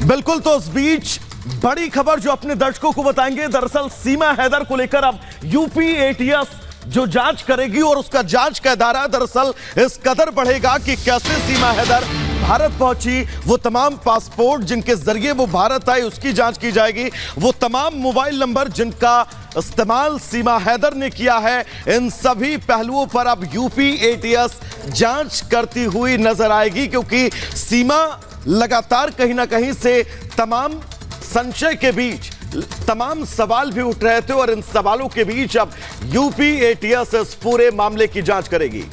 बिल्कुल, तो इस बीच बड़ी खबर जो अपने दर्शकों को बताएंगे। दरअसल सीमा हैदर को लेकर अब यूपी एटीएस जो जांच करेगी और उसका जांच का दायरा दरअसल इस कदर बढ़ेगा कि कैसे सीमा हैदर भारत पहुंची, वो तमाम पासपोर्ट जिनके जरिए वो भारत आई उसकी जांच की जाएगी, वो तमाम मोबाइल नंबर जिनका इस्तेमाल सीमा हैदर ने किया है, इन सभी पहलुओं पर अब यूपी एटीएस जांच करती हुई नजर आएगी। क्योंकि सीमा लगातार कहीं ना कहीं से तमाम संशय के बीच तमाम सवाल भी उठ रहे थे और इन सवालों के बीच अब यूपी एटीएस इस पूरे मामले की जांच करेगी।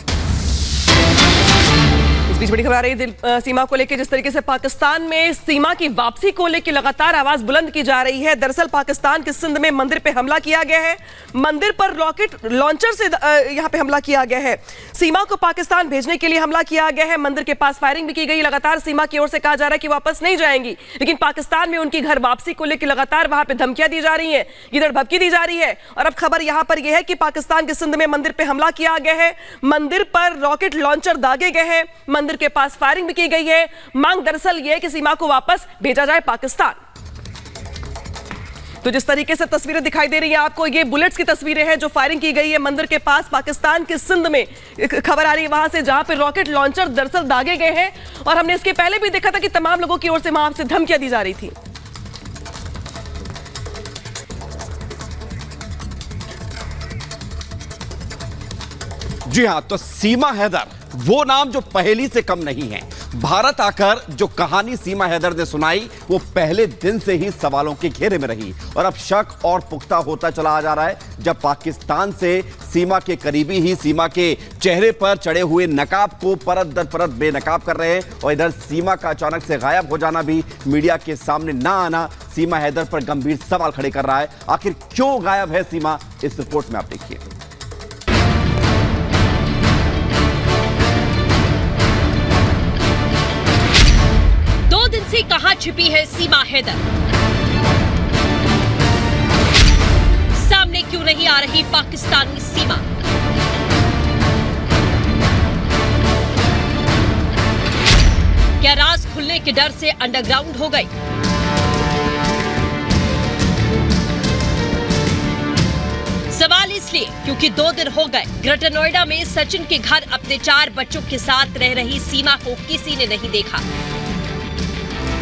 इस बीच बड़ी खबर आ रही है सीमा को लेकर, जिस तरीके से पाकिस्तान में सीमा की वापसी को लेकर लगातार आवाज बुलंद की जा रही है। दरअसल पाकिस्तान के सिंध में मंदिर पे हमला किया गया है, मंदिर पर रॉकेट लॉन्चर से यहां पे हमला किया गया है, सीमा को पाकिस्तान भेजने के लिए हमला किया गया है, मंदिर के पास फायरिंग भी की गई। लगातार सीमा की ओर से कहा जा रहा है कि वापस नहीं जाएंगी, लेकिन पाकिस्तान में उनकी घर वापसी को लेकर लगातार वहां पर धमकियां दी जा रही है, इधर धमकी दी जा रही है। और अब खबर यहां पर यह है कि पाकिस्तान के सिंध में मंदिर पर हमला किया गया है, मंदिर पर रॉकेट लॉन्चर दागे गए हैं, मंदिर के पास फायरिंग भी की गई है। मांग दरअसल यह है कि सीमा को वापस भेजा जाए पाकिस्तान। तो जिस तरीके से तस्वीरें दिखाई दे रही है आपको, ये बुलेट्स की तस्वीरें हैं जो फायरिंग की गई है मंदिर के पास पाकिस्तान के सिंध में। खबर आ रही है वहां से जहां पे रॉकेट लॉन्चर दरअसल दागे गए हैं और हमने इसके पहले भी देखा था कि तमाम लोगों की ओर से वहां से धमकियां दी जा रही थी। जी हां, तो सीमा हैदर वो नाम जो पहेली से कम नहीं है। भारत आकर जो कहानी सीमा हैदर ने सुनाई वो पहले दिन से ही सवालों के घेरे में रही और अब शक और पुख्ता होता चला जा रहा है जब पाकिस्तान से सीमा के करीबी ही सीमा के चेहरे पर चढ़े हुए नकाब को परत दर परत बेनकाब कर रहे हैं और इधर सीमा का अचानक से गायब हो जाना भी, मीडिया के सामने ना आना सीमा हैदर पर गंभीर सवाल खड़े कर रहा है। आखिर क्यों गायब है सीमा, इस रिपोर्ट में आप देखिए। दिन से कहां छिपी है सीमा हैदर? सामने क्यों नहीं आ रही पाकिस्तानी सीमा? क्या राज खुलने के डर से अंडरग्राउंड हो गई? सवाल इसलिए क्योंकि 2 दिन हो गए ग्रेटर नोएडा में सचिन के घर अपने 4 बच्चों के साथ रह रही सीमा को किसी ने नहीं देखा।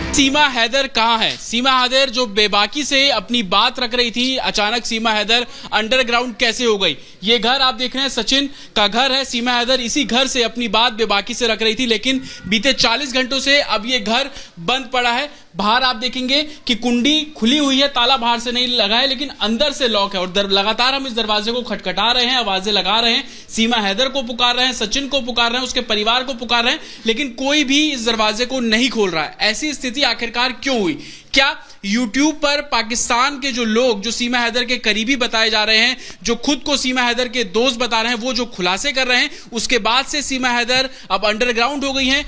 सीमा हैदर कहाँ है? सीमा हैदर जो बेबाकी से अपनी बात रख रही थी, अचानक सीमा हैदर अंडरग्राउंड कैसे हो गई? ये घर आप देख रहे हैं सचिन का घर है। सीमा हैदर इसी घर से अपनी बात बेबाकी से रख रही थी, लेकिन बीते 40 घंटों से अब ये घर बंद पड़ा है। बाहर आप देखेंगे कि कुंडी खुली हुई है, ताला बाहर से नहीं लगा है, लेकिन अंदर से लॉक है और लगातार हम इस दरवाजे को खटखटा रहे हैं, आवाजें लगा रहे हैं, सीमा हैदर को पुकार रहे हैं, सचिन को पुकार रहे हैं, उसके परिवार को पुकार रहे हैं, लेकिन कोई भी इस दरवाजे को नहीं खोल रहा है। ऐसी स्थिति आखिरकार क्यों हुई? क्या YouTube पर पाकिस्तान के जो लोग जो सीमा हैदर के करीबी बताए जा रहे हैं, जो खुद को सीमा हैदर के दोस्त बता रहे हैं, वो जो खुलासे कर रहे हैं, उसके बाद से सीमा हैदर अब अंडरग्राउंड हो गई हैं?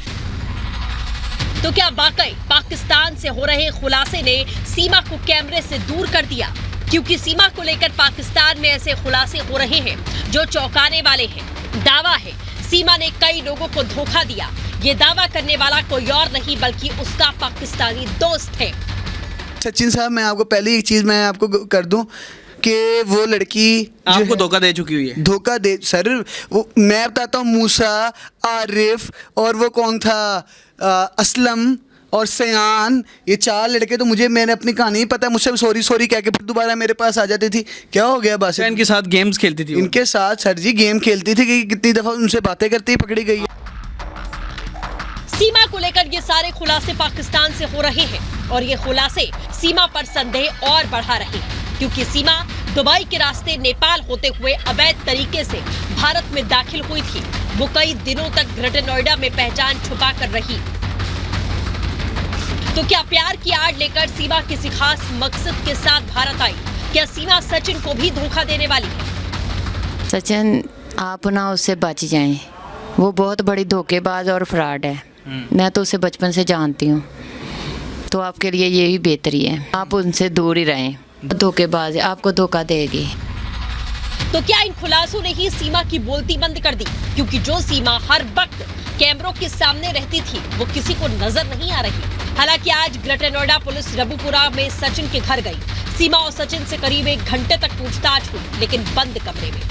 तो क्या वाकई पाकिस्तान से हो रहे खुलासे ने सीमा को कैमरे से दूर कर दिया? क्योंकि सीमा को लेकर पाकिस्तान में ऐसे खुलासे हो रहे हैं जो चौंकाने वाले हैं। दावा है सीमा ने कई लोगों को धोखा दिया। ये दावा करने वाला कोई और नहीं बल्कि उसका पाकिस्तानी दोस्त है। सचिन साहब, मैं आपको पहले एक चीज मैं आपको कर दूं कि वो लड़की आपको धोखा दे चुकी हुई है। धोखा दे सर, वो मैं बताता हूँ, मूसा, आरिफ और वो कौन था, असलम और सयान, ये 4 लड़के तो मैंने अपनी कहानी पता है, मुझसे सॉरी सॉरी कह के फिर दोबारा मेरे पास आ जाती थी। क्या हो गया बस? इनके साथ गेम्स खेलती थी। इनके साथ सर जी गेम खेलती थी कि कितनी दफा उनसे बातें करती पकड़ी गई है। सीमा को लेकर ये सारे खुलासे पाकिस्तान से हो रहे हैं और ये खुलासे सीमा पर संदेह और बढ़ा रहे हैं, क्योंकि सीमा दुबई के रास्ते नेपाल होते हुए अवैध तरीके से भारत में दाखिल हुई थी। वो कई दिनों तक ग्रेटर नोएडा में पहचान छुपा कर रही। तो क्या प्यार की आड़ लेकर सीमा किसी खास मकसद के साथ भारत आई? क्या सीमा सचिन को भी धोखा देने वाली है? सचिन, आप ना उससे बच जाएं, वो बहुत बड़ी धोखेबाज और फ्रॉड है। मैं तो उसे बचपन से जानती हूँ, तो आपके लिए यही बेहतरी है, आप उनसे दूर ही रहें। धोखेबाज है, आपको धोखा देगी। तो क्या इन खुलासों ने ही सीमा की बोलती बंद कर दी? क्योंकि जो सीमा हर वक्त कैमरों के सामने रहती थी वो किसी को नजर नहीं आ रही। हालांकि आज ग्रेटर नोएडा पुलिस रबुपुरा में सचिन के घर गई। सीमा और सचिन से करीब 1 घंटे तक पूछताछ हुई, लेकिन बंद कमरे में।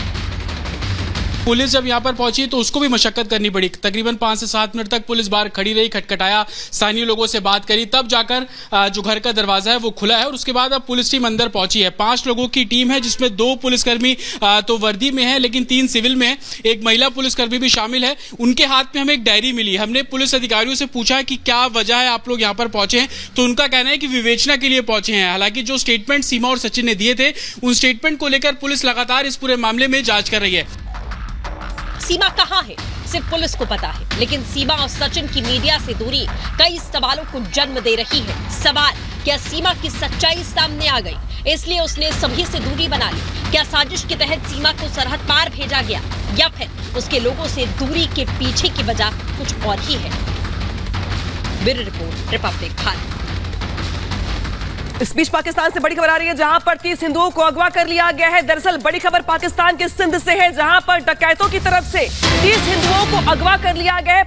पुलिस जब यहाँ पर पहुंची तो उसको भी मशक्कत करनी पड़ी। तकरीबन 5 से 7 मिनट तक पुलिस बाहर खड़ी रही, खटखटाया, स्थानीय लोगों से बात करी, तब जाकर जो घर का दरवाजा है वो खुला है और उसके बाद अब पुलिस टीम अंदर पहुंची है। 5 लोगों की टीम है, जिसमें 2 पुलिसकर्मी तो वर्दी में है, लेकिन 3 सिविल में है। एक महिला पुलिसकर्मी भी शामिल है। उनके हाथ में हमें एक डायरी मिली। हमने पुलिस अधिकारियों से पूछा कि क्या वजह है आप लोग यहाँ पर पहुंचे हैं, तो उनका कहना है कि विवेचना के लिए पहुंचे हैं। हालांकि जो स्टेटमेंट सीमा और सचिन ने दिए थे, उन स्टेटमेंट को लेकर पुलिस लगातार इस पूरे मामले में जांच कर रही है। सीमा कहां है सिर्फ पुलिस को पता है, लेकिन सीमा और सचिन की मीडिया से दूरी कई सवालों को जन्म दे रही है। सवाल, क्या सीमा की सच्चाई सामने आ गई, इसलिए उसने सभी से दूरी बना ली? क्या साजिश के तहत सीमा को सरहद पार भेजा गया, या फिर उसके लोगों से दूरी के पीछे की वजह कुछ और ही है? Bureau report, Republic Bharat. इस बीच पाकिस्तान से बड़ी खबर आ रही है, जहां पर 30 हिंदुओं को अगवा कर लिया गया है। दरअसल बड़ी खबर पाकिस्तान के सिंध से है, जहां पर डकैतों की तरफ से 30 हिंदुओं को अगवा कर लिया गया है।